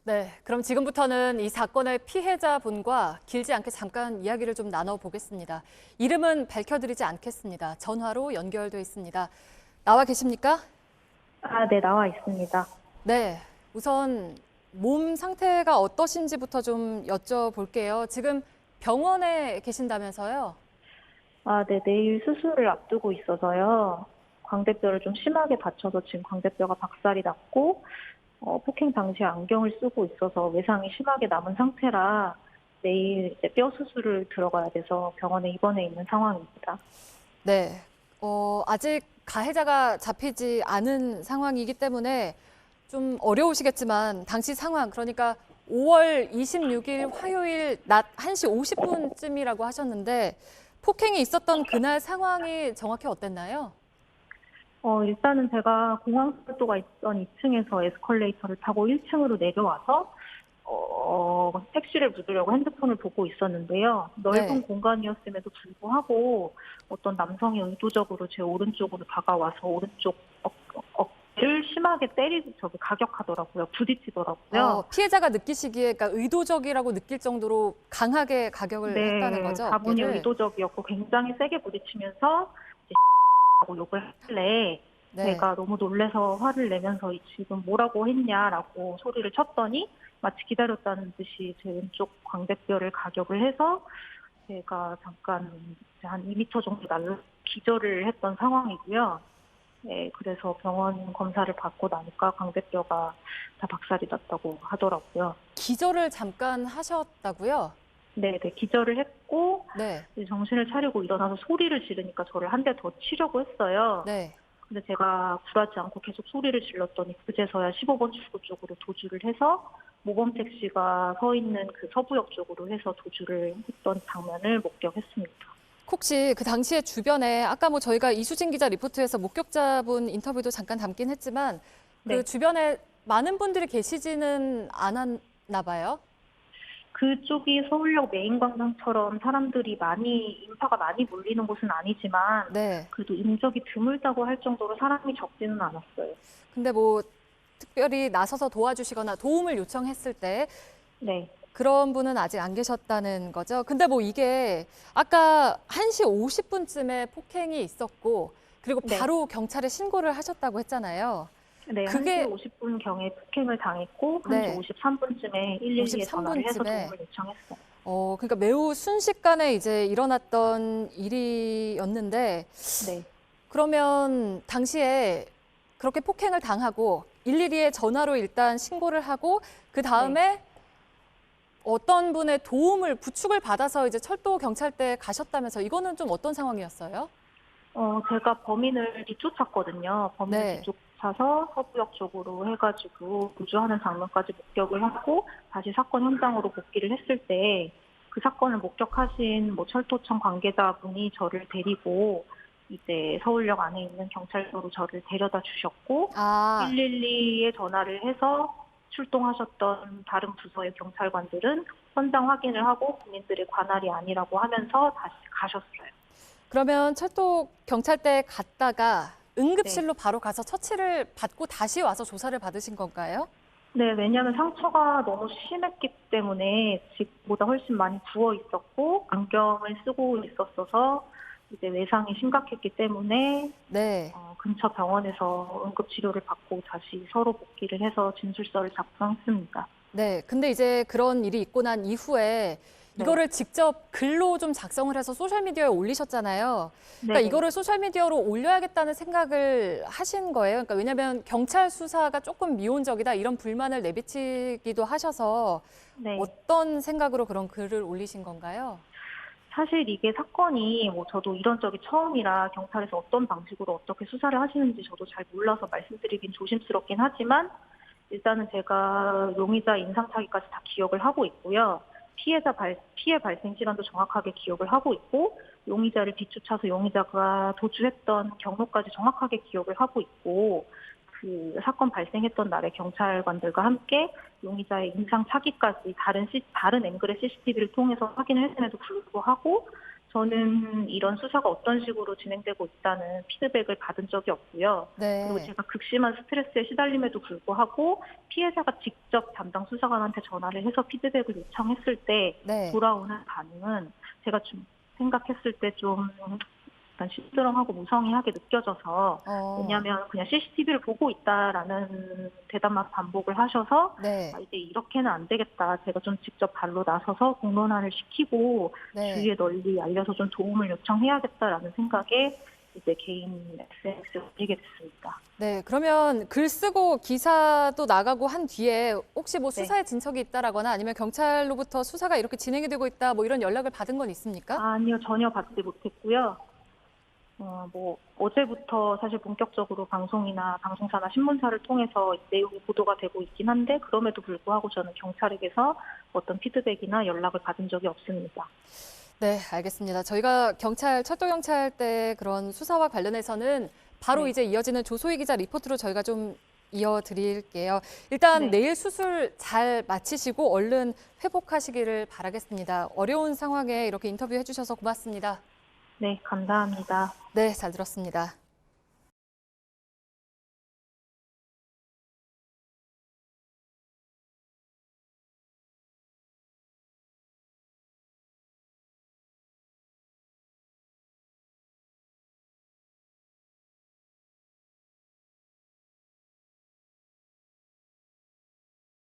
네, 그럼 지금부터는 이 사건의 피해자분과 길지 않게 잠깐 이야기를 좀 나눠보겠습니다. 이름은 밝혀드리지 않겠습니다. 전화로 연결돼 있습니다. 나와 계십니까? 아, 네, 나와 있습니다. 네, 우선 몸 상태가 어떠신지부터 좀 여쭤볼게요. 지금 병원에 계신다면서요? 아, 네, 내일 수술을 앞두고 있어서요. 광대뼈를 좀 심하게 다쳐서 지금 광대뼈가 박살이 났고, 폭행 당시에 안경을 쓰고 있어서 외상이 심하게 남은 상태라 내일 이제 뼈 수술을 들어가야 돼서 병원에 입원해 있는 상황입니다. 네, 아직 가해자가 잡히지 않은 상황이기 때문에 좀 어려우시겠지만 당시 상황, 그러니까 5월 26일 화요일 낮 1시 50분쯤이라고 하셨는데 폭행이 있었던 그날 상황이 정확히 어땠나요? 일단은 제가 공항철도가 있던 2층에서 에스컬레이터를 타고 1층으로 내려와서 택시를 부르려고 핸드폰을 보고 있었는데요. 넓은 네. 공간이었음에도 불구하고 어떤 남성이 의도적으로 제 오른쪽으로 다가와서 오른쪽 어깨를 심하게 때리고 저기 가격하더라고요. 부딪히더라고요. 피해자가 느끼시기에 그러니까 의도적이라고 느낄 정도로 강하게 가격을 했다는 네, 거죠, 다분히 어깨를. 의도적이었고 굉장히 세게 부딪히면서 이제 하고 욕을 하길래 네. 제가 너무 놀래서 화를 내면서 지금 뭐라고 했냐라고 소리를 쳤더니 마치 기다렸다는 듯이 제 왼쪽 광대뼈를 가격을 해서 제가 잠깐 한 2m 정도 날라 기절을 했던 상황이고요. 네, 그래서 병원 검사를 받고 나니까 광대뼈가 다 박살이 났다고 하더라고요. 기절을 잠깐 하셨다고요? 네, 네, 기절을 했고 네. 이제 정신을 차리고 일어나서 소리를 지르니까 저를 한 대 더 치려고 했어요. 네. 근데 제가 굴하지 않고 계속 소리를 질렀더니 그제서야 15번 출구 쪽으로 도주를 해서 모범 택시가 서 있는 그 서부역 쪽으로 해서 도주를 했던 장면을 목격했습니다. 혹시 그 당시에 주변에 아까 뭐 저희가 이수진 기자 리포트에서 목격자분 인터뷰도 잠깐 담긴 했지만 그 네. 주변에 많은 분들이 계시지는 않았나 봐요. 그쪽이 서울역 메인 광장처럼 사람들이 인파가 많이 몰리는 곳은 아니지만 네. 그래도 인적이 드물다고 할 정도로 사람이 적지는 않았어요. 근데 뭐 특별히 나서서 도와주시거나 도움을 요청했을 때 네. 그런 분은 아직 안 계셨다는 거죠. 근데 뭐 이게 아까 1시 50분쯤에 폭행이 있었고 그리고 네. 바로 경찰에 신고를 하셨다고 했잖아요. 네, 1시 그게 50분경에 폭행을 당했고 네. 1시 53분쯤에 112에 전화를 해서 53분쯤에 도움을 요청했어요. 그러니까 매우 순식간에 이제 일어났던 일이었는데 네. 그러면 당시에 그렇게 폭행을 당하고 112에 전화로 일단 신고를 하고 그 다음에 어떤 분의 도움을 부축을 받아서 이제 철도 경찰대에 가셨다면서 이거는 좀 어떤 상황이었어요? 제가 범인을 뒤쫓았거든요. 범인을 네. 뒤쫓아서 서부역 쪽으로 해가지고 구조하는 장면까지 목격을 하고 다시 사건 현장으로 복귀를 했을 때 그 사건을 목격하신 뭐 철도청 관계자분이 저를 데리고 이제 서울역 안에 있는 경찰서로 저를 데려다 주셨고 아, 112에 전화를 해서 출동하셨던 다른 부서의 경찰관들은 현장 확인을 하고 본인들의 관할이 아니라고 하면서 다시 가셨어요. 그러면 철도 경찰대에 갔다가 네. 응급실로 바로 가서 처치를 받고 다시 와서 조사를 받으신 건가요? 네, 왜냐하면 상처가 너무 심했기 때문에 집보다 훨씬 많이 부어 있었고 안경을 쓰고 있었어서 이제 외상이 심각했기 때문에 네. 근처 병원에서 응급 치료를 받고 다시 서로 복귀를 해서 진술서를 작성했습니다. 네. 근데 이제 그런 일이 있고 난 이후에 네, 이거를 직접 글로 좀 작성을 해서 소셜미디어에 올리셨잖아요. 그러니까 네, 이거를 소셜미디어로 올려야겠다는 생각을 하신 거예요. 그러니까 왜냐하면 경찰 수사가 조금 미온적이다 이런 불만을 내비치기도 하셔서 네. 어떤 생각으로 그런 글을 올리신 건가요? 사실 이게 사건이 뭐 저도 이런 적이 처음이라 경찰에서 어떤 방식으로 어떻게 수사를 하시는지 저도 잘 몰라서 말씀드리긴 조심스럽긴 하지만 일단은 제가 용의자 인상착의까지 다 기억을 하고 있고요. 피해 발생 시간도 정확하게 기억을 하고 있고 용의자를 뒤쫓아서 용의자가 도주했던 경로까지 정확하게 기억을 하고 있고 그 사건 발생했던 날에 경찰관들과 함께 용의자의 인상 차기까지 다른 앵글의 CCTV를 통해서 확인을 했음에도 불구하고 저는 이런 수사가 어떤 식으로 진행되고 있다는 피드백을 받은 적이 없고요. 그리고 네. 제가 극심한 스트레스에 시달림에도 불구하고 피해자가 직접 담당 수사관한테 전화를 해서 피드백을 요청했을 때 네. 돌아오는 반응은 제가 좀 생각했을 때 좀 약간 심드렁하고 무성의하게 느껴져서, 왜냐하면 그냥 CCTV를 보고 있다라는 대답만 반복을 하셔서 네. 이제 이렇게는 안 되겠다. 제가 좀 직접 발로 나서서 공론화를 시키고 네. 주위에 널리 알려서 좀 도움을 요청해야겠다라는 생각에 이제 개인 SNS에 올리게 됐습니다. 네. 그러면 글 쓰고 기사도 나가고 한 뒤에 혹시 뭐 네. 수사에 진척이 있다라거나 아니면 경찰로부터 수사가 이렇게 진행이 되고 있다 뭐 이런 연락을 받은 건 있습니까? 아니요, 전혀 받지 못했고요. 어제부터 사실 본격적으로 방송이나 방송사나 신문사를 통해서 내용이 보도가 되고 있긴 한데, 그럼에도 불구하고 저는 경찰에게서 어떤 피드백이나 연락을 받은 적이 없습니다. 네, 알겠습니다. 저희가 철도경찰 때 그런 수사와 관련해서는 바로 네. 이제 이어지는 조소희 기자 리포트로 저희가 좀 이어드릴게요. 일단 네. 내일 수술 잘 마치시고 얼른 회복하시기를 바라겠습니다. 어려운 상황에 이렇게 인터뷰 해주셔서 고맙습니다. 네, 감사합니다. 네, 잘 들었습니다.